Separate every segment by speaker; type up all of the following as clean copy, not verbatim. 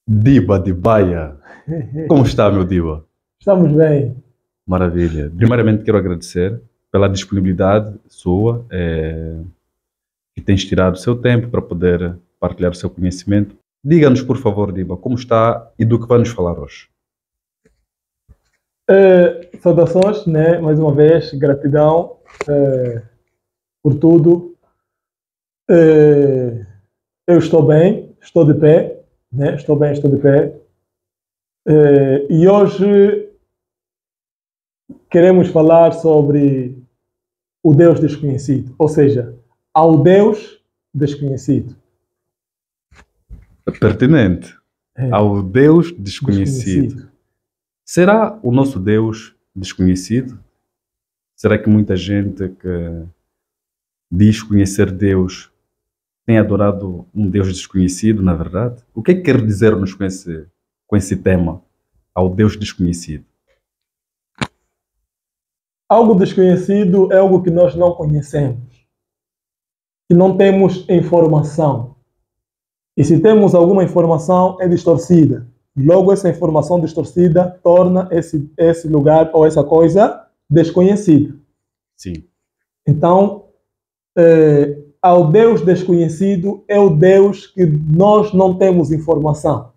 Speaker 1: Diba de Baia. Como está, meu Diba?
Speaker 2: Estamos bem.
Speaker 1: Maravilha. Primeiramente, quero agradecer pela disponibilidade sua, que tens tirado o seu tempo para poder partilhar o seu conhecimento. Diga-nos, por favor, Diba, como está e do que vai nos falar hoje.
Speaker 2: Saudações, né? Mais uma vez, gratidão por tudo. Eu estou bem, estou de pé, né? Estou bem, estou de pé. E hoje queremos falar sobre o Deus desconhecido, ou seja, ao Deus desconhecido.
Speaker 1: Pertinente.
Speaker 2: É,
Speaker 1: Ao Deus desconhecido. Será o nosso Deus desconhecido? Será que muita gente que diz conhecer Deus tem adorado um Deus desconhecido, na verdade? O que é que quer dizer-nos com esse tema, ao Deus desconhecido?
Speaker 2: Algo desconhecido é algo que nós não conhecemos, que não temos informação. E se temos alguma informação, é distorcida. Logo, essa informação distorcida torna esse lugar ou essa coisa desconhecida.
Speaker 1: Sim.
Speaker 2: Então, ao Deus desconhecido é o Deus que nós não temos informação.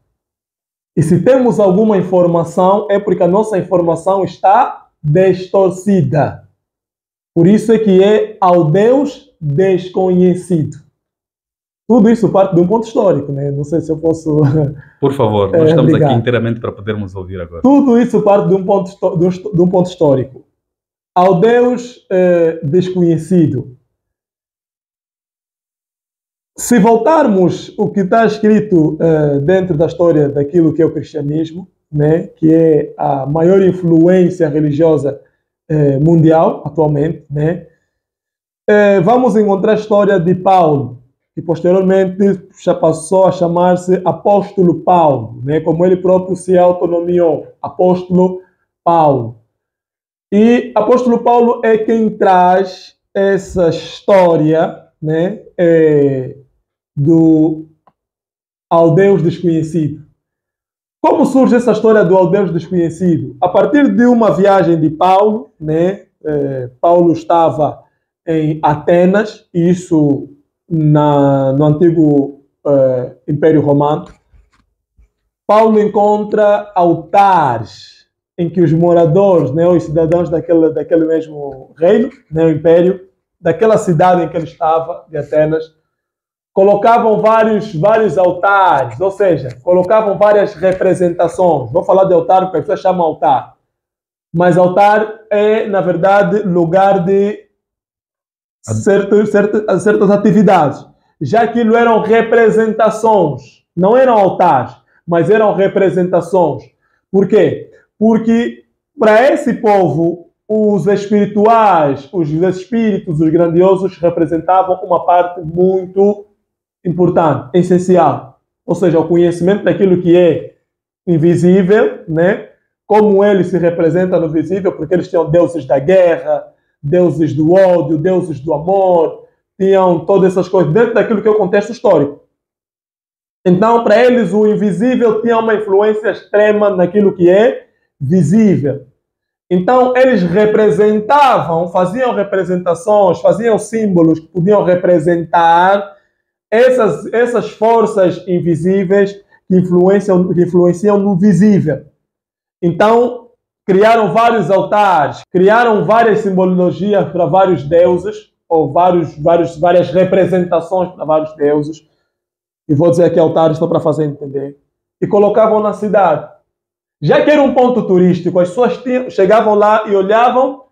Speaker 2: E se temos alguma informação, é porque a nossa informação está distorcida. Por isso é que é ao Deus desconhecido. Tudo isso parte de um ponto histórico, né? Não sei se eu posso...
Speaker 1: Por favor, nós estamos
Speaker 2: obrigado.
Speaker 1: aqui inteiramente para podermos ouvir agora.
Speaker 2: Tudo isso parte de um ponto histórico. Ao Deus desconhecido. Se voltarmos o que está escrito dentro da história daquilo que é o cristianismo, né, que é a maior influência religiosa mundial atualmente, né, vamos encontrar a história de Paulo, que posteriormente já passou a chamar-se Apóstolo Paulo, né, como ele próprio se autonomeou, Apóstolo Paulo. E Apóstolo Paulo é quem traz essa história, né, ao Deus desconhecido. Como surge essa história do ao Deus desconhecido? A partir de uma viagem de Paulo, né? Paulo estava em Atenas, isso no antigo Império Romano. Paulo encontra altares em que os moradores, né, os cidadãos daquele mesmo reino, né, o império, daquela cidade em que ele estava, de Atenas, colocavam vários altares, ou seja, colocavam várias representações. Vou falar de altar porque a pessoa chama altar. Mas altar é, na verdade, lugar de certas atividades. Já aquilo eram representações, não eram altares, mas eram representações. Por quê? Porque para esse povo, os espirituais, os espíritos, os grandiosos representavam uma parte muito importante, essencial. Ou seja, o conhecimento daquilo que é invisível, né? Como ele se representa no visível, porque eles tinham deuses da guerra, deuses do ódio, deuses do amor, tinham todas essas coisas dentro daquilo que é o contexto histórico. Então, para eles, o invisível tinha uma influência extrema naquilo que é visível. Então, eles representavam, faziam representações, faziam símbolos que podiam representar essas forças invisíveis que influenciam no visível. Então, criaram vários altares, criaram várias simbologias para vários deuses, ou várias representações para vários deuses. E vou dizer aqui altares só para fazer entender. E colocavam na cidade. Já que era um ponto turístico, as pessoas chegavam lá e olhavam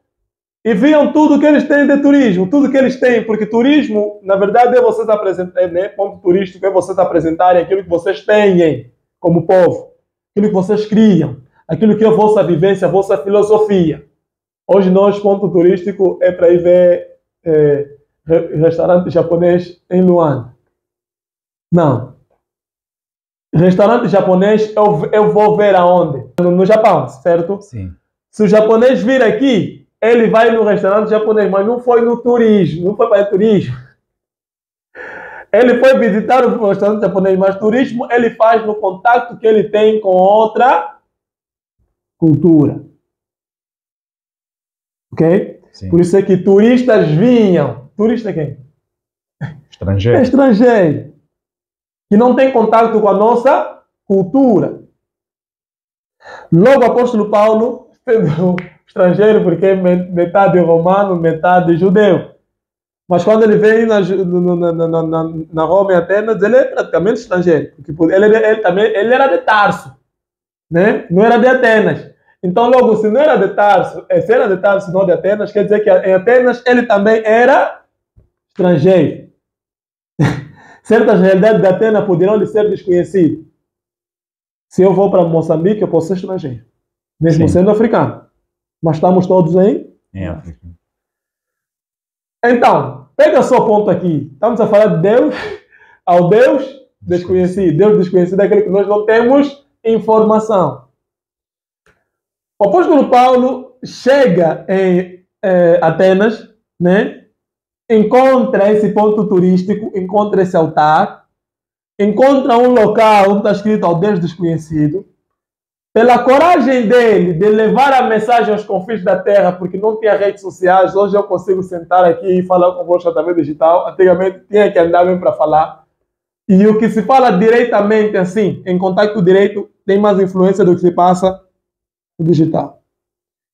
Speaker 2: e viam tudo que eles têm de turismo, tudo que eles têm, porque turismo, na verdade, é vocês apresentarem, né? Ponto turístico é vocês apresentarem aquilo que vocês têm como povo, aquilo que vocês criam, aquilo que é a vossa vivência, a vossa filosofia. Hoje nós, ponto turístico, é para ir ver restaurante japonês em Luanda. Não. Restaurante japonês eu vou ver aonde? No Japão, certo?
Speaker 1: Sim.
Speaker 2: Se o japonês vir aqui, ele vai no restaurante japonês, mas não foi no turismo, não foi para o turismo. Ele foi visitar o restaurante japonês, mas turismo ele faz no contato que ele tem com outra cultura. Ok?
Speaker 1: Sim.
Speaker 2: Por isso é que turistas vinham. Turista quem?
Speaker 1: Estrangeiro.
Speaker 2: Estrangeiro. Que não tem contato com a nossa cultura. Logo, o apóstolo Paulo, estrangeiro, porque metade romano, metade judeu. Mas quando ele veio na Roma e Atenas, ele é praticamente estrangeiro. Porque ele era de Tarso, né? Não era de Atenas. Então, logo, se não era de Tarso, se era de Tarso, não de Atenas, quer dizer que em Atenas ele também era estrangeiro. Certas realidades de Atenas poderão lhe ser desconhecidas. Se eu vou para Moçambique, eu posso ser estrangeiro, mesmo sendo africano. Mas estamos todos em
Speaker 1: África.
Speaker 2: Então, pega só o ponto aqui. Estamos a falar de Deus ao Deus desconhecido. Deus desconhecido é aquele que nós não temos informação. O apóstolo Paulo chega em Atenas, né? Encontra esse ponto turístico, encontra esse altar, encontra um local onde está escrito ao Deus desconhecido. Pela coragem dele de levar a mensagem aos confins da terra, porque não tinha redes sociais, hoje eu consigo sentar aqui e falar convosco através digital. Antigamente tinha que andar bem para falar. E o que se fala diretamente, assim, em contato direto, tem mais influência do que se passa no digital.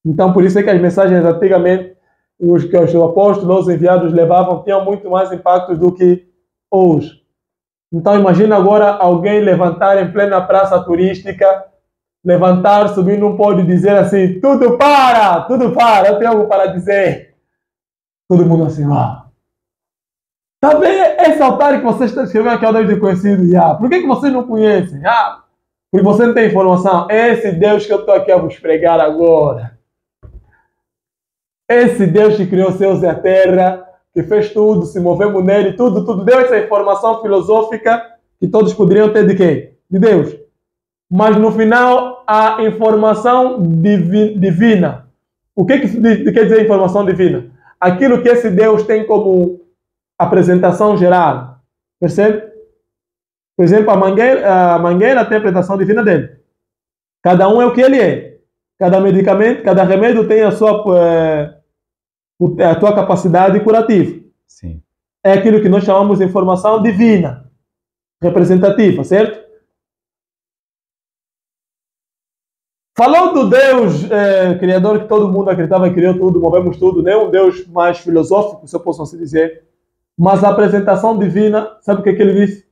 Speaker 2: Então, por isso é que as mensagens antigamente, os que os apóstolos, os enviados levavam, tinham muito mais impacto do que hoje. Então, imagina agora alguém levantar em plena praça turística, levantar, subir num pódio e dizer assim, tudo para, eu tenho algo para dizer. Todo mundo assim, tá vendo esse altar que você está escrevendo aqui é o Deus desconhecido? Por que vocês não conhecem? Porque você não tem informação. Esse Deus que eu estou aqui a vos pregar agora. Esse Deus que criou os céus e a terra, que fez tudo, se movemos nele, tudo, deu essa informação filosófica que todos poderiam ter de quem? De Deus. Mas no final, a informação divina. O que quer dizer informação divina? Aquilo que esse Deus tem como apresentação geral. Percebe? Por exemplo, a mangueira tem a apresentação divina dele. Cada um é o que ele é. Cada medicamento, cada remédio tem a sua capacidade curativa.
Speaker 1: Sim.
Speaker 2: É aquilo que nós chamamos de informação divina, representativa, certo? Falou do Deus criador que todo mundo acreditava que criou tudo, movemos tudo, né? Um Deus mais filosófico, se eu posso assim dizer. Mas a apresentação divina, sabe o que ele disse?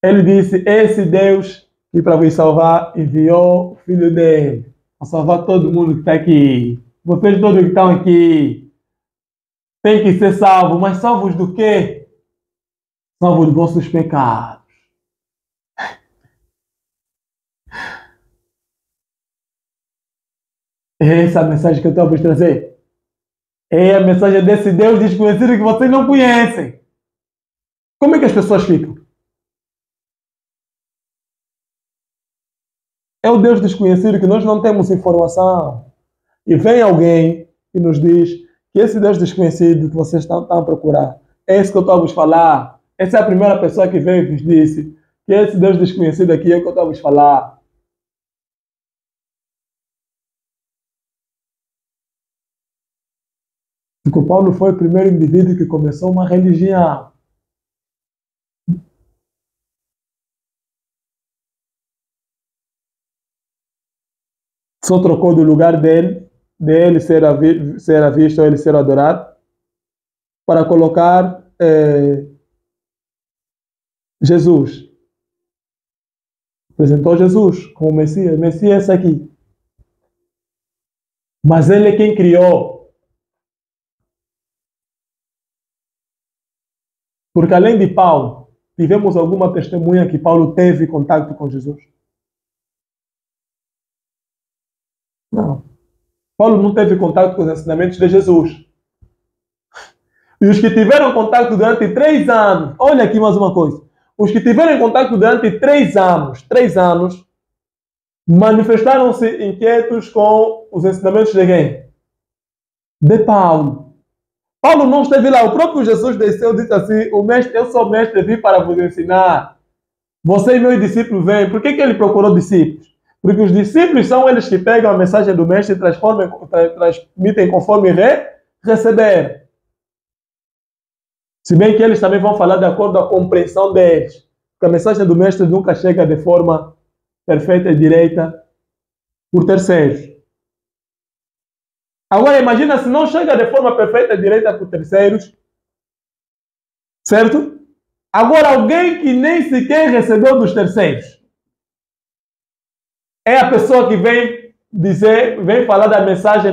Speaker 2: Ele disse, esse Deus que para vos salvar enviou o Filho dele, para salvar todo mundo que está aqui. Vocês todos que estão aqui têm que ser salvos, mas salvos do quê? Salvos dos vossos pecados. É essa a mensagem que eu estou a vos trazer. É a mensagem desse Deus desconhecido que vocês não conhecem. Como é que as pessoas ficam? É o Deus desconhecido que nós não temos informação. E vem alguém e nos diz que esse Deus desconhecido que vocês estão a procurar, é esse que eu estou a vos falar. Essa é a primeira pessoa que veio e vos disse que esse Deus desconhecido aqui é o que eu estou a vos falar. Porque o Paulo foi o primeiro indivíduo que começou uma religião. Só trocou do lugar dele ser visto ou ele ser adorado, para colocar Jesus. Apresentou Jesus como Messias. Messias é esse aqui. Mas ele é quem criou. Porque além de Paulo, tivemos alguma testemunha que Paulo teve contato com Jesus? Não. Paulo não teve contato com os ensinamentos de Jesus. E os que tiveram contato durante 3 anos, olha aqui mais uma coisa. Os que tiveram contato durante 3 anos, manifestaram-se inquietos com os ensinamentos de quem? De Paulo. Paulo não esteve lá. O próprio Jesus desceu e disse assim: o mestre, eu sou mestre, vim para vos ensinar. Vocês, meus discípulos, vêm. Por que ele procurou discípulos? Porque os discípulos são eles que pegam a mensagem do mestre e transmitem conforme receberam. Se bem que eles também vão falar de acordo com a compreensão deles. Porque a mensagem do mestre nunca chega de forma perfeita e direita por terceiros. Agora imagina se não chega de forma perfeita e direita por terceiros. Certo? Agora alguém que nem sequer recebeu dos terceiros. É a pessoa que vem dizer, vem falar da mensagem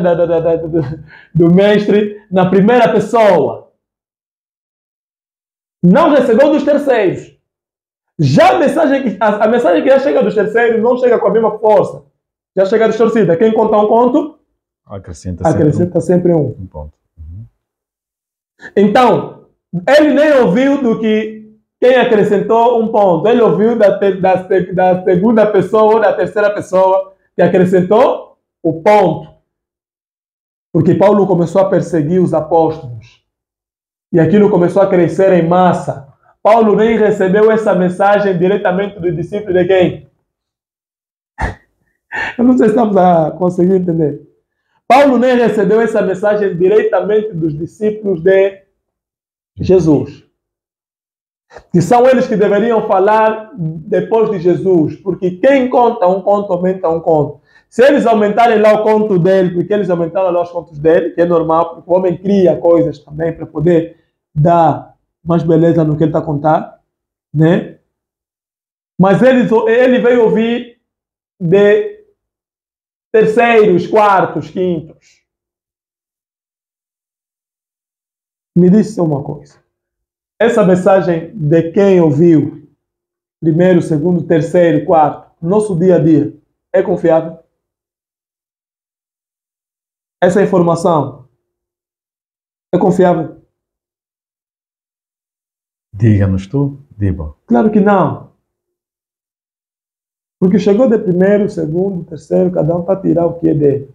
Speaker 2: do mestre na primeira pessoa. Não recebeu dos terceiros. Já a mensagem que já chega dos terceiros não chega com a mesma força. Já chega distorcida. Quem conta um conto, acrescenta sempre um
Speaker 1: ponto. Uhum.
Speaker 2: Então, ele nem ouviu do que quem acrescentou um ponto. Ele ouviu da segunda pessoa ou da terceira pessoa que acrescentou o ponto. Porque Paulo começou a perseguir os apóstolos. E aquilo começou a crescer em massa. Paulo nem recebeu essa mensagem diretamente dos discípulos de quem? Eu não sei se estamos a conseguir entender. Paulo nem recebeu essa mensagem diretamente dos discípulos de Jesus. Que são eles que deveriam falar depois de Jesus. Porque quem conta um conto, aumenta um conto. Se eles aumentarem lá o conto dele, porque eles aumentaram lá os contos dele, que é normal, porque o homem cria coisas também para poder dar mais beleza no que ele está contando, né? Mas ele veio ouvir de terceiros, quartos, quintos. Me diz uma coisa. Essa mensagem de quem ouviu, primeiro, segundo, terceiro, quarto, no nosso dia a dia, é confiável? Essa informação é confiável?
Speaker 1: Diga-nos tu, Diba.
Speaker 2: Claro que não. Porque chegou de primeiro, segundo, terceiro, cada um para tirar o que é dele.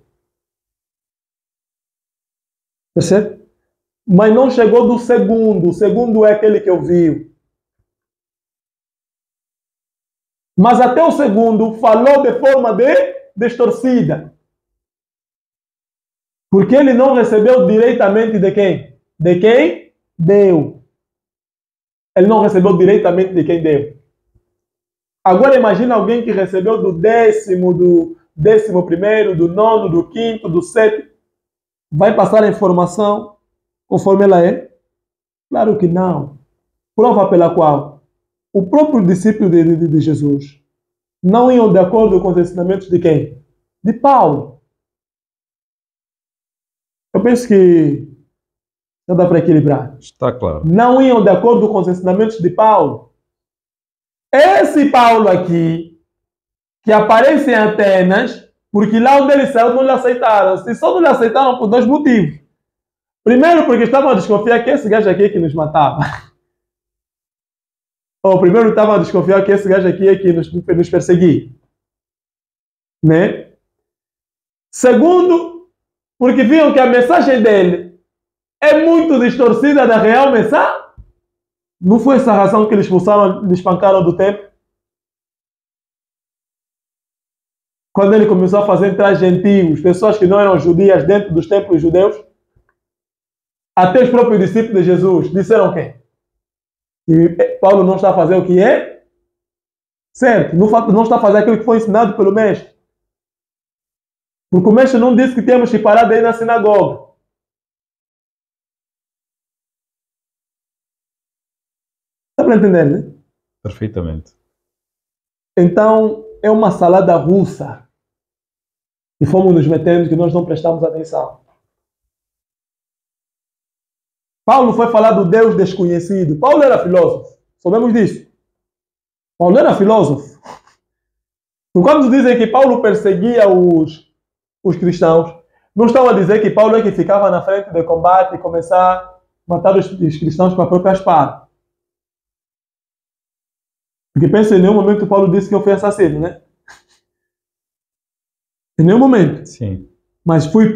Speaker 2: Percebe? Mas não chegou do segundo. O segundo é aquele que ouviu. Mas até o segundo falou de forma distorcida. Porque ele não recebeu diretamente de quem? De quem deu. Ele não recebeu diretamente de quem deu. Agora imagina alguém que recebeu do 10º, do 11º, do 9º, do 5º, do 7º. Vai passar a informação conforme ela é? Claro que não. Prova pela qual o próprio discípulo de Jesus não iam de acordo com os ensinamentos de quem? De Paulo. Eu penso que não dá para equilibrar.
Speaker 1: Está claro.
Speaker 2: Não iam de acordo com os ensinamentos de Paulo. Esse Paulo aqui, que aparece em Atenas, porque lá onde ele saiu não lhe aceitaram. Se só não lhe aceitaram por dois motivos. Primeiro, porque estavam a desconfiar que esse gajo aqui é que nos matava. Ou primeiro estavam a desconfiar que esse gajo aqui é que nos perseguia. Né? Segundo, porque viam que a mensagem dele é muito distorcida da real mensagem. Não foi essa a razão que eles expulsaram, lhe espancaram do templo? Quando ele começou a fazer entrar gentios, pessoas que não eram judias dentro dos templos judeus, até os próprios discípulos de Jesus disseram o quê? Que Paulo não está a fazer o que é certo, não está a fazer aquilo que foi ensinado pelo mestre. Porque o mestre não disse que temos que parar de ir na sinagoga. Está para entender, né?
Speaker 1: Perfeitamente.
Speaker 2: Então, é uma salada russa. E fomos nos metendo que nós não prestamos atenção. Paulo foi falar do Deus desconhecido. Paulo era filósofo. Sabemos disso. Paulo era filósofo. Quando dizem que Paulo perseguia os cristãos, não estão a dizer que Paulo é que ficava na frente do combate e começar a matar os cristãos com a própria espada. Porque pensa, em nenhum momento Paulo disse que eu fui assassino, né? Em nenhum momento.
Speaker 1: Sim.
Speaker 2: Mas fui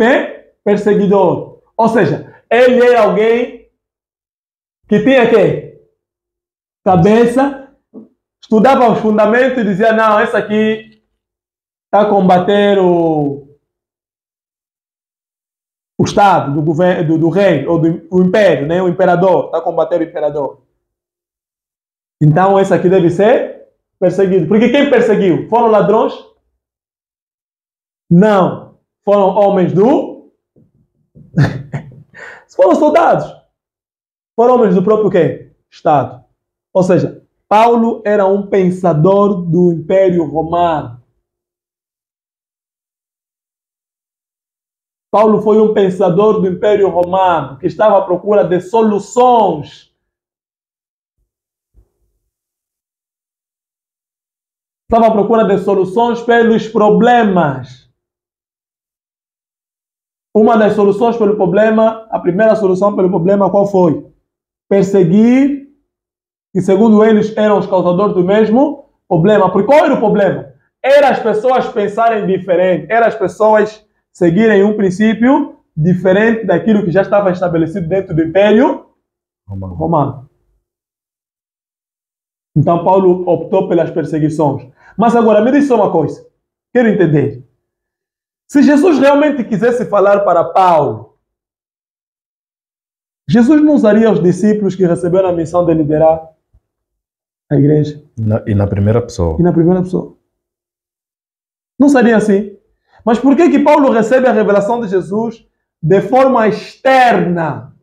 Speaker 2: perseguidor. Ou seja, Ele era alguém que tinha quê? Cabeça, estudava os fundamentos e dizia, não, esse aqui está a combater o Estado, do governo, do rei, ou do império, né? O imperador, está a combater o imperador. Então, esse aqui deve ser perseguido. Porque quem perseguiu? Foram ladrões? Não. Foram homens do... Foram soldados. Foram homens do próprio quê? Estado. Ou seja, Paulo era um pensador do Império Romano. Paulo foi um pensador do Império Romano que estava à procura de soluções. Estava à procura de soluções pelos problemas. Uma das soluções pelo problema, a primeira solução pelo problema, qual foi? Perseguir, que segundo eles eram os causadores do mesmo problema. Porque qual era o problema? Era as pessoas pensarem diferente, era as pessoas seguirem um princípio diferente daquilo que já estava estabelecido dentro do Império Romano. Então Paulo optou pelas perseguições. Mas agora, me diz só uma coisa. Quero entender. Se Jesus realmente quisesse falar para Paulo, Jesus não usaria os discípulos que receberam a missão de liderar a igreja?
Speaker 1: E na primeira pessoa.
Speaker 2: E na primeira pessoa. Não seria assim. Mas por que Paulo recebe a revelação de Jesus de forma externa?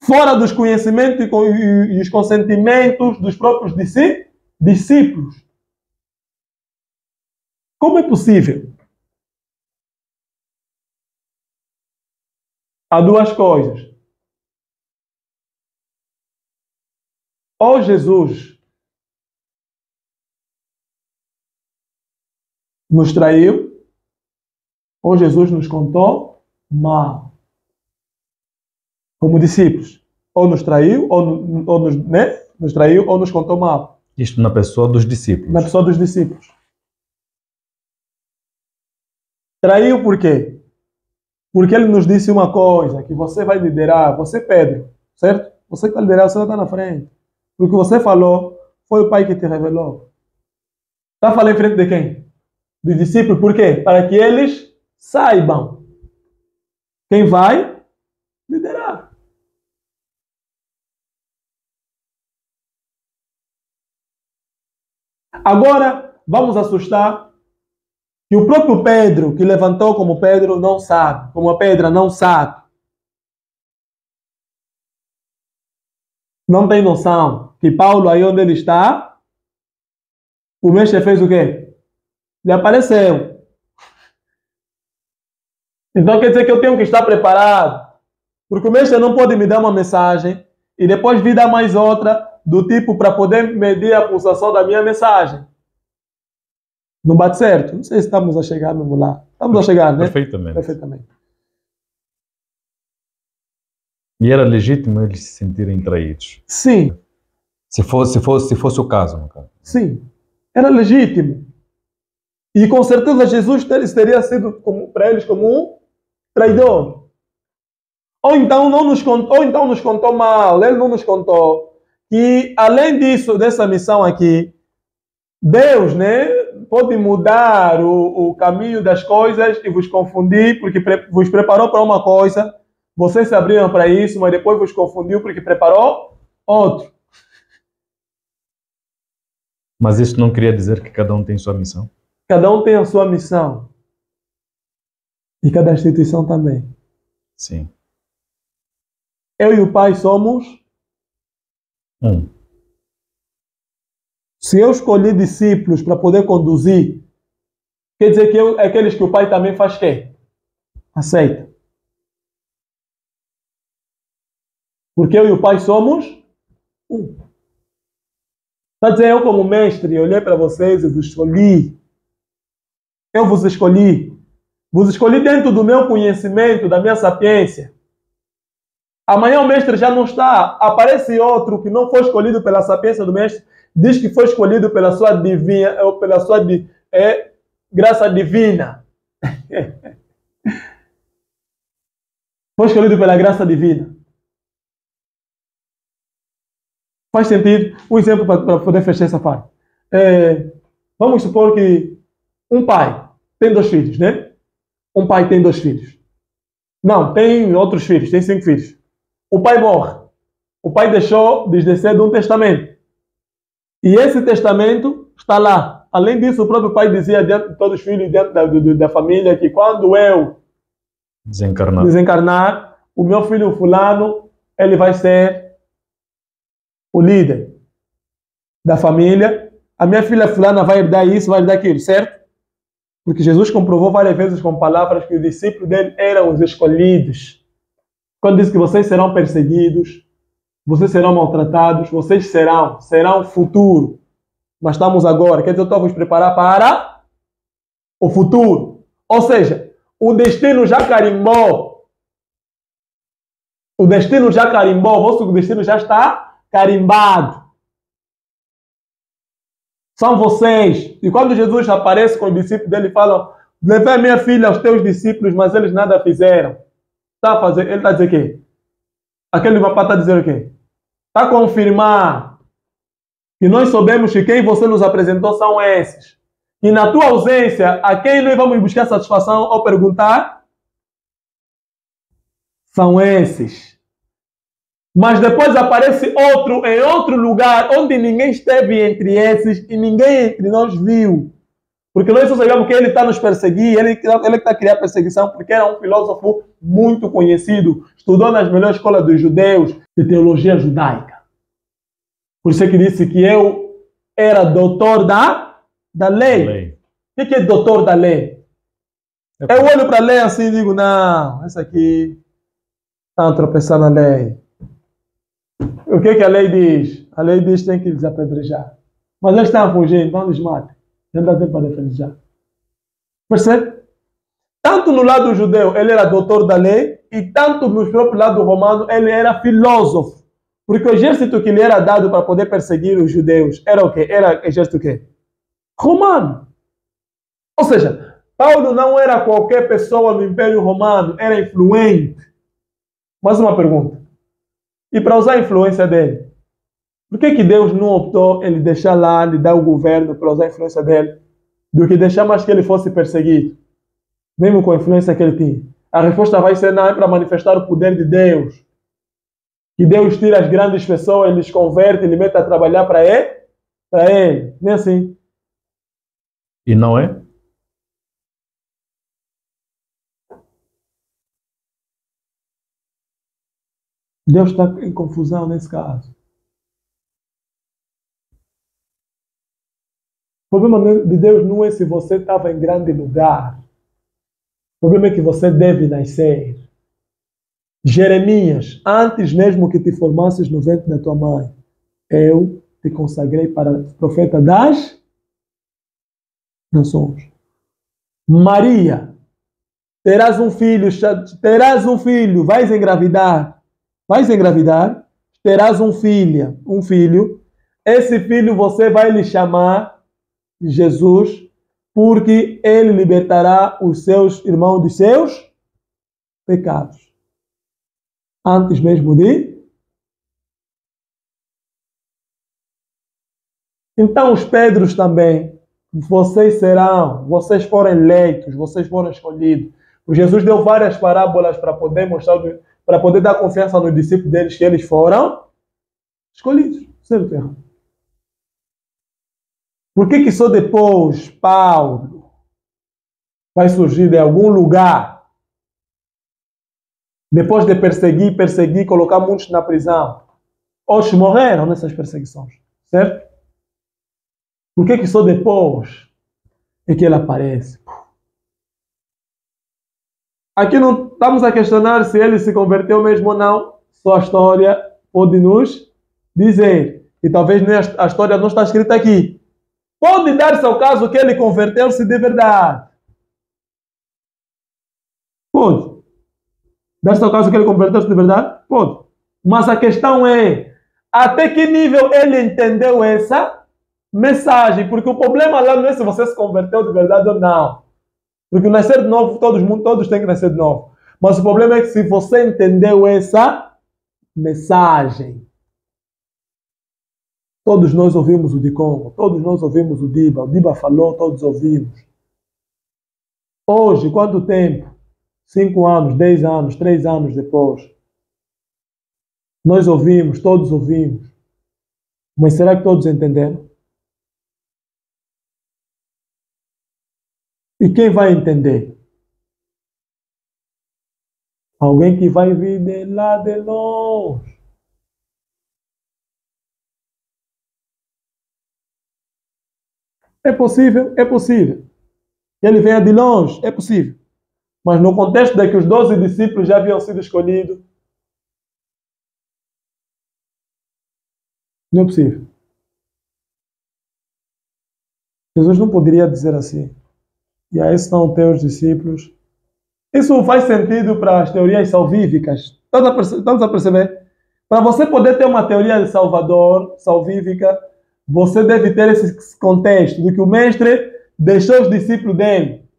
Speaker 2: Fora dos conhecimentos e os consentimentos dos próprios discípulos. Como é possível? Há duas coisas. Ou Jesus nos traiu, ou Jesus nos contou mal. Como discípulos. Ou nos traiu, ou nos traiu, ou nos contou mal.
Speaker 1: Isto na pessoa dos discípulos.
Speaker 2: Na pessoa dos discípulos. Traiu por quê? Porque ele nos disse uma coisa, que você vai liderar, você Pedro, certo? Você que vai liderar, você vai estar na frente. O que você falou foi o Pai que te revelou. Está falando em frente de quem? Dos discípulos, por quê? Para que eles saibam quem vai liderar. Agora, vamos assustar que o próprio Pedro, que levantou como Pedro, não sabe, como a pedra não sabe. Não tem noção que Paulo, aí onde ele está, o mestre fez o quê? Lhe apareceu. Então quer dizer que eu tenho que estar preparado. Porque o mestre não pode me dar uma mensagem e depois vir dar mais outra do tipo para poder medir a pulsação da minha mensagem. Não bate certo? Não sei se estamos a chegar mesmo lá. Estamos a chegar, né?
Speaker 1: Perfeitamente.
Speaker 2: Perfeitamente.
Speaker 1: E era legítimo eles se sentirem traídos?
Speaker 2: Sim.
Speaker 1: Se fosse o caso, no caso.
Speaker 2: Sim. Era legítimo. E com certeza Jesus teria sido para eles como um traidor. Ou então nos contou mal. Ele não nos contou que, além disso, dessa missão aqui, Deus, né, pode mudar o caminho das coisas e vos confundir, porque vos preparou para uma coisa, vocês se abriram para isso, mas depois vos confundiu porque preparou outro.
Speaker 1: Mas isso não queria dizer que cada um tem sua missão?
Speaker 2: Cada um tem a sua missão. E cada instituição também.
Speaker 1: Sim.
Speaker 2: Eu e o Pai somos
Speaker 1: um.
Speaker 2: Se eu escolhi discípulos para poder conduzir, quer dizer que aqueles que o Pai também faz quê? Aceita. Porque eu e o Pai somos um. Está a dizer, eu como mestre, olhei para vocês e vos escolhi. Eu vos escolhi. Vos escolhi dentro do meu conhecimento, da minha sapiência. Amanhã o mestre já não está. Aparece outro que não foi escolhido pela sapiência do mestre, diz que foi escolhido pela sua divina, ou pela sua graça divina. Foi escolhido pela graça divina. Faz sentido? Um exemplo para poder fechar essa parte. Vamos supor que um pai tem 2 filhos, né? Um pai tem 2 filhos. Não, tem outros filhos, tem 5 filhos. O pai morre. O pai deixou descer um testamento. E esse testamento está lá. Além disso, o próprio pai dizia diante de todos os filhos, diante da família, que quando eu desencarnar, o meu filho fulano, ele vai ser o líder da família. A minha filha fulana vai herdar isso, vai herdar aquilo, certo? Porque Jesus comprovou várias vezes com palavras que os discípulos dele eram os escolhidos. Quando disse que vocês serão perseguidos, vocês serão maltratados, vocês serão futuro. Mas estamos agora, quer dizer, eu estou a vos preparar para o futuro. Ou seja, o destino já carimbou. O destino já carimbou, o vosso destino já está carimbado. São vocês. E quando Jesus aparece com os discípulos dele, falam: levei minha filha aos teus discípulos, mas eles nada fizeram. Ele está a dizer o quê? Aquele papá está a dizer o quê? Está a confirmar que nós soubemos que quem você nos apresentou são esses. E na tua ausência, a quem nós vamos buscar satisfação ao perguntar? São esses. Mas depois aparece outro em outro lugar onde ninguém esteve entre esses e ninguém entre nós viu. Porque nós só sabemos que ele está nos perseguir, ele está a criar perseguição, porque era um filósofo muito conhecido, estudou nas melhores escolas dos judeus de teologia judaica. Por isso é que disse que eu era doutor da lei. O que é doutor da lei? Eu olho para a lei assim e digo: não, essa aqui está a tropeçar na lei. O que a lei diz? A lei diz que tem que desapedrejar. Mas eles estão a fugir, então eles matam. Não dá tempo para defender. Percebe? Tanto no lado judeu ele era doutor da lei, e tanto no próprio lado romano ele era filósofo. Porque o exército que lhe era dado para poder perseguir os judeus era o quê? Era exército o quê? Romano. Ou seja, Paulo não era qualquer pessoa no Império Romano, era influente. Mais uma pergunta. E para usar a influência dele, por que Deus não optou ele deixar lá, lhe dar o governo para usar a influência dele, do que deixar mais que ele fosse perseguido, mesmo com a influência que ele tinha? A resposta vai ser: não, é para manifestar o poder de Deus. Que Deus tira as grandes pessoas, lhes converte, lhe mete a trabalhar para ele. Nem assim.
Speaker 1: E não é?
Speaker 2: Deus está em confusão nesse caso. O problema de Deus não é se você estava em grande lugar. O problema é que você deve nascer. Jeremias, antes mesmo que te formasses no ventre da tua mãe, eu te consagrei para profeta das nações. Maria, terás um filho, vais engravidar, terás um filho, esse filho você vai lhe chamar Jesus, porque ele libertará os seus irmãos dos seus pecados. Antes mesmo de... Então os Pedros também, vocês foram eleitos, vocês foram escolhidos. O Jesus deu várias parábolas para poder mostrar, para poder dar confiança nos discípulos deles que eles foram escolhidos. Certo ou errado? Por que só depois Paulo vai surgir de algum lugar, depois de perseguir, colocar muitos na prisão? Outros morreram nessas perseguições, certo? Por que só depois é que ele aparece? Aqui não estamos a questionar se ele se converteu mesmo ou não. Só a história pode nos dizer. E talvez a história não está escrita aqui. Pode dar-se ao caso que ele converteu-se de verdade. Pode. Dar-se ao caso que ele converteu-se de verdade? Pode. Mas a questão é, até que nível ele entendeu essa mensagem? Porque o problema lá não é se você se converteu de verdade ou não. Porque nascer de novo, todos têm que nascer de novo. Mas o problema é que se você entendeu essa mensagem, todos nós ouvimos o Dicongo, todos nós ouvimos o Diba falou, todos ouvimos. Hoje, quanto tempo? 5 anos, 10 anos, 3 anos depois. Nós ouvimos, todos ouvimos. Mas será que todos entenderam? E quem vai entender? Alguém que vai vir de lá de longe. É possível? É possível. Que ele venha de longe? É possível. Mas no contexto de que os 12 discípulos já haviam sido escolhidos, não é possível. Jesus não poderia dizer assim. E aí estão teus discípulos. Isso faz sentido para as teorias salvíficas. Estamos a perceber? Para você poder ter uma teoria de Salvador, salvífica, você deve ter esse contexto de que o mestre deixou os discípulos dele.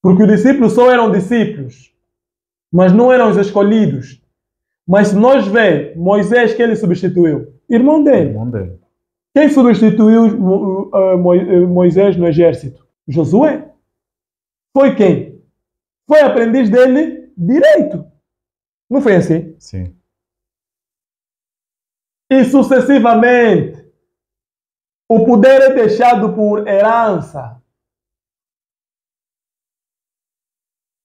Speaker 2: Porque os discípulos só eram discípulos, mas não eram os escolhidos. Mas se nós vemos Moisés, que ele substituiu? Irmão dele.
Speaker 1: Irmão dele.
Speaker 2: Quem substituiu Moisés no exército? Josué. Foi quem? Foi aprendiz dele direito. Não foi assim?
Speaker 1: Sim.
Speaker 2: E sucessivamente, o poder é deixado por herança.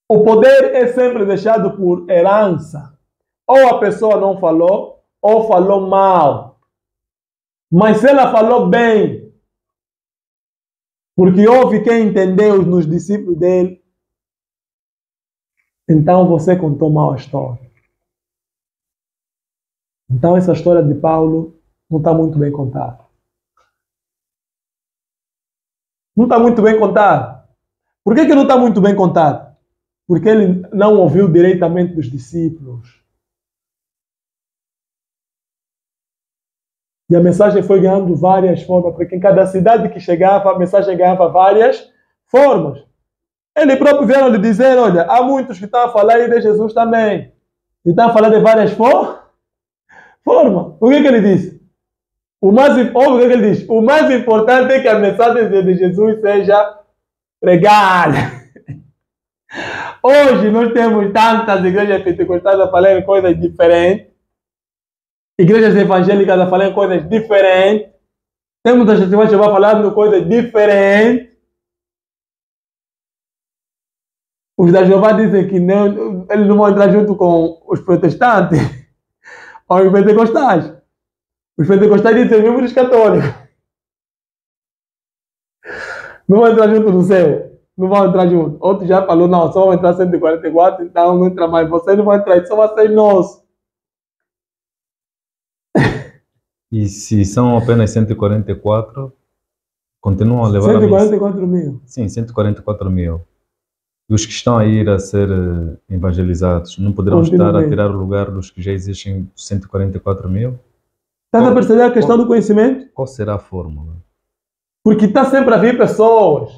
Speaker 2: O poder é sempre deixado por herança. Ou a pessoa não falou, ou falou mal. Mas se ela falou bem, porque houve quem entendeu nos discípulos dele, então você contou mal a história. Então essa história de Paulo não está muito bem contada. Não está muito bem contada. Por que não está muito bem contada? Porque ele não ouviu diretamente dos discípulos. E a mensagem foi ganhando várias formas, porque em cada cidade que chegava, a mensagem ganhava várias formas. Ele próprio veio lhe dizer, olha, há muitos que estão a falar aí de Jesus também. E estão a falar de várias formas. O que ele disse? O mais importante é que a mensagem de Jesus seja pregada. Hoje nós temos tantas igrejas pentecostais a falar em coisas diferentes. Igrejas evangélicas a falar em coisas diferentes. Temos as testemunhas que vão falar de coisas diferentes. Os da Jeová dizem que não, eles não vão entrar junto com os protestantes ou os pentecostais. Os pentecostais dizem mesmo dos católicos. Não vão entrar junto no céu. Não vão entrar junto. Outro já falou, não, só vão entrar 144, então não entra mais. Vocês não vão entrar, só vai ser nosso.
Speaker 1: E se são apenas 144, continuam a levar
Speaker 2: 144 mil.
Speaker 1: Sim, 144 mil. E os que estão a ir a ser evangelizados não poderão estar a tirar o lugar dos que já existem 144 mil?
Speaker 2: Estás a perceber a questão do conhecimento?
Speaker 1: Qual será a fórmula?
Speaker 2: Porque está sempre a vir pessoas.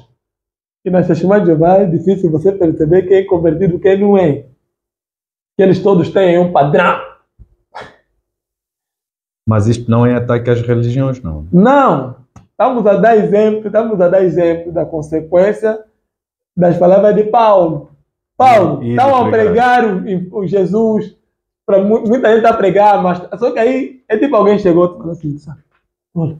Speaker 2: E nas testemunhas de Jeová é difícil você perceber quem é convertido e quem não é. Que eles todos têm um padrão.
Speaker 1: Mas isto não é ataque às religiões, não?
Speaker 2: Não. Estamos a dar exemplo da consequência das palavras de Paulo. Paulo, estavam a pregar o Jesus, para muita gente a pregar, mas só que aí é tipo alguém chegou e falou assim, sabe? Olha.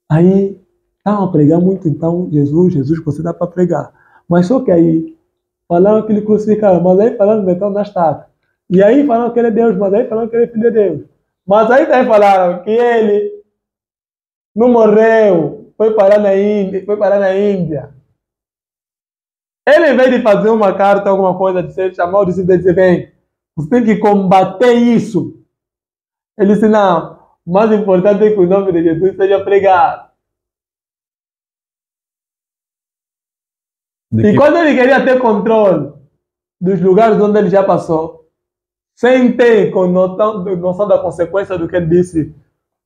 Speaker 2: Aí estavam a pregar muito, então Jesus, você dá para pregar. Mas só que aí falaram que ele crucificaram, mas aí falaram que meteu na estátua. E aí falaram que ele é Deus, mas aí falaram que ele é filho de Deus. Mas aí também falaram que ele não morreu, foi parar na Índia. Ele, em vez de fazer uma carta, alguma coisa, chamar o discípulo e dizer, bem, você tem que combater isso. Ele disse, não, o mais importante é que o nome de Jesus seja pregado. E quando ele queria ter controle dos lugares onde ele já passou, sem ter noção da consequência do que ele disse,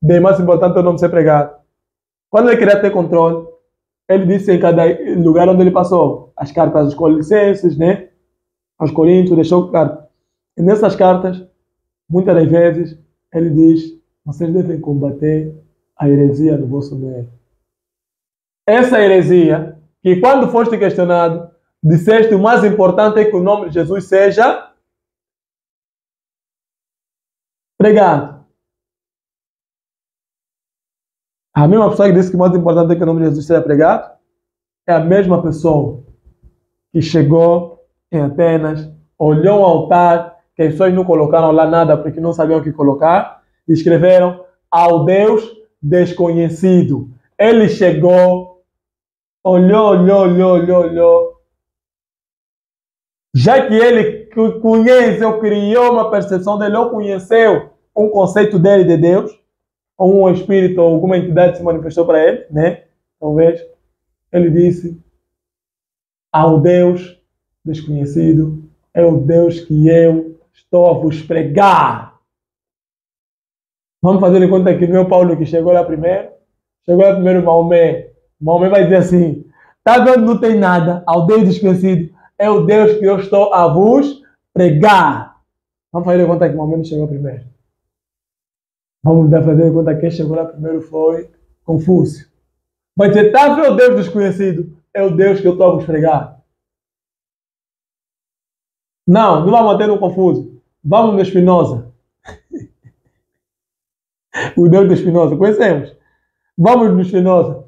Speaker 2: bem, mais importante é o nome ser pregado. Quando ele queria ter controle, ele disse em cada lugar onde ele passou, as cartas aos Colossenses, né? Aos Coríntios, deixou cartas. E nessas cartas, muitas das vezes, ele diz, vocês devem combater a heresia no vosso meio. Essa heresia, que quando foste questionado, disseste o mais importante é que o nome de Jesus seja pregado. A mesma pessoa que disse que o mais importante é que o nome de Jesus seja pregado é a mesma pessoa que chegou em Atenas, olhou o altar, que as pessoas não colocaram lá nada porque não sabiam o que colocar, e escreveram ao Deus desconhecido. Ele chegou, olhou. Já que ele conhece ou criou uma percepção dele, ou conheceu um conceito dele de Deus, ou um espírito, ou alguma entidade se manifestou para ele, né? Talvez. Ele disse ao Deus desconhecido, é o Deus que eu estou a vos pregar. Vamos fazer de conta que não é o Paulo que chegou lá primeiro. Chegou lá primeiro Maomé. Maomé vai dizer assim, tá vendo, não tem nada, ao Deus desconhecido, é o Deus que eu estou a vos pregar. Vamos fazer de conta que Maomé não chegou primeiro. Vamos fazer de conta que quem chegou lá primeiro foi Confúcio. Vai dizer, tá vendo o Deus desconhecido, é o Deus que eu estou a vos pregar. Não vamos ter no Confúcio. Vamos no Spinoza. O Deus de Spinoza, conhecemos. Vamos no Spinoza.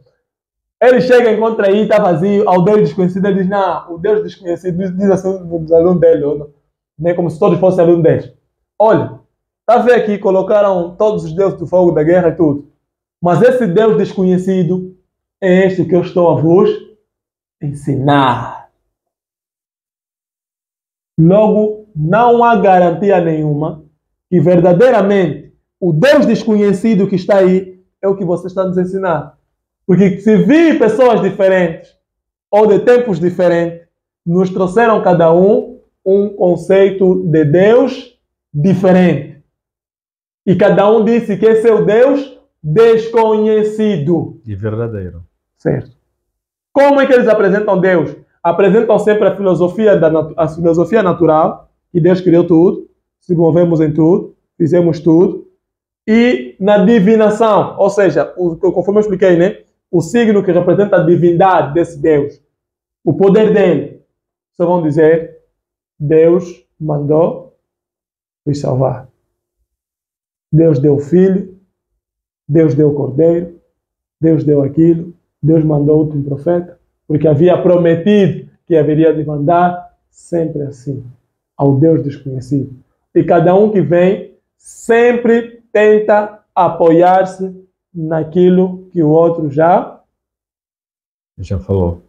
Speaker 2: Ele chega, encontra aí, está vazio, ao Deus desconhecido, ele diz, não, o Deus desconhecido, diz assim dos alunos dele, né, como se todos fossem alunos dele. Olha, está a ver aqui, colocaram todos os deuses do fogo, da guerra e tudo. Mas esse Deus desconhecido é este que eu estou a vos ensinar. Logo, não há garantia nenhuma que verdadeiramente o Deus desconhecido que está aí é o que você está nos ensinar. Porque se vir pessoas diferentes ou de tempos diferentes, nos trouxeram cada um conceito de Deus diferente. E cada um disse que esse é o Deus desconhecido.
Speaker 1: E verdadeiro.
Speaker 2: Certo. Como é que eles apresentam Deus? Apresentam sempre a filosofia natural, que Deus criou tudo, se movemos em tudo, fizemos tudo. E na divinação, ou seja, conforme eu expliquei, né? O signo que representa a divindade desse Deus, o poder dele, só vão dizer, Deus mandou nos salvar. Deus deu o filho, Deus deu o cordeiro, Deus deu aquilo, Deus mandou o último profeta, porque havia prometido que haveria de mandar sempre assim, ao Deus desconhecido. E cada um que vem sempre tenta apoiar-se naquilo que o outro já
Speaker 1: falou.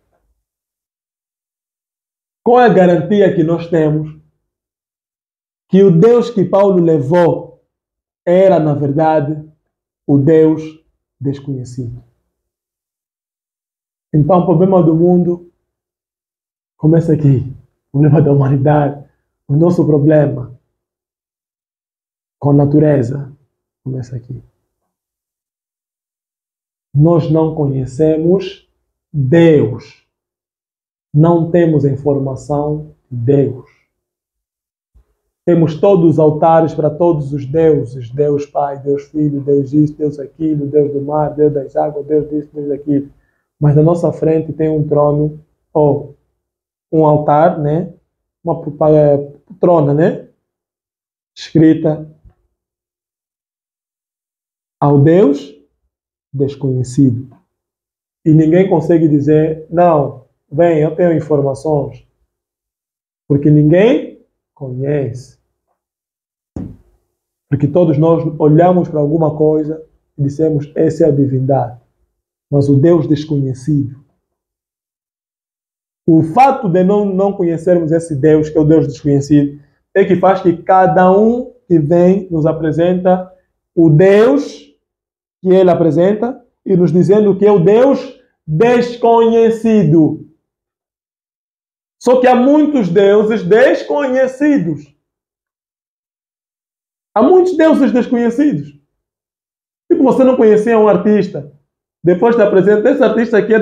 Speaker 2: Qual é a garantia que nós temos que o Deus que Paulo levou era, na verdade, o Deus desconhecido? Então, o problema do mundo começa aqui. O problema da humanidade, o nosso problema com a natureza começa aqui. Nós não conhecemos Deus. Não temos a informação de Deus. Temos todos os altares para todos os deuses. Deus Pai, Deus Filho, Deus isso, Deus aquilo, Deus do mar, Deus das águas, Deus disso, Deus daquilo. Mas na nossa frente tem um trono, ou um altar, né? Uma trona, né? Escrita ao Deus desconhecido. E ninguém consegue dizer, não, vem, eu tenho informações. Porque ninguém conhece. Porque todos nós olhamos para alguma coisa e dissemos, essa é a divindade. Mas o Deus desconhecido. O fato de não conhecermos esse Deus, que é o Deus desconhecido, é que faz que cada um que vem nos apresenta o Deus que ele apresenta e nos dizendo que é o Deus desconhecido. Só que há muitos deuses desconhecidos. Há muitos deuses desconhecidos. Tipo, você não conhecia um artista Depois te apresento, esse artista aqui é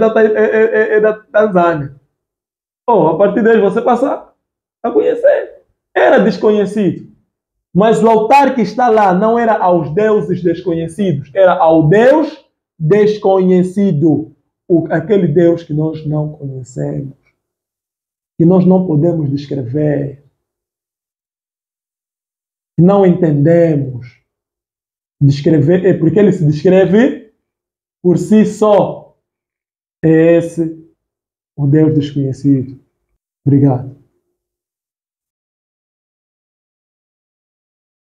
Speaker 2: da Tanzânia. Oh, a partir dele você passa a conhecer. Era desconhecido. Mas o altar que está lá não era aos deuses desconhecidos, era ao Deus desconhecido. Aquele Deus que nós não conhecemos, que nós não podemos descrever, que não entendemos. Descrever é porque ele se descreve por si só. É esse o Deus desconhecido. Obrigado.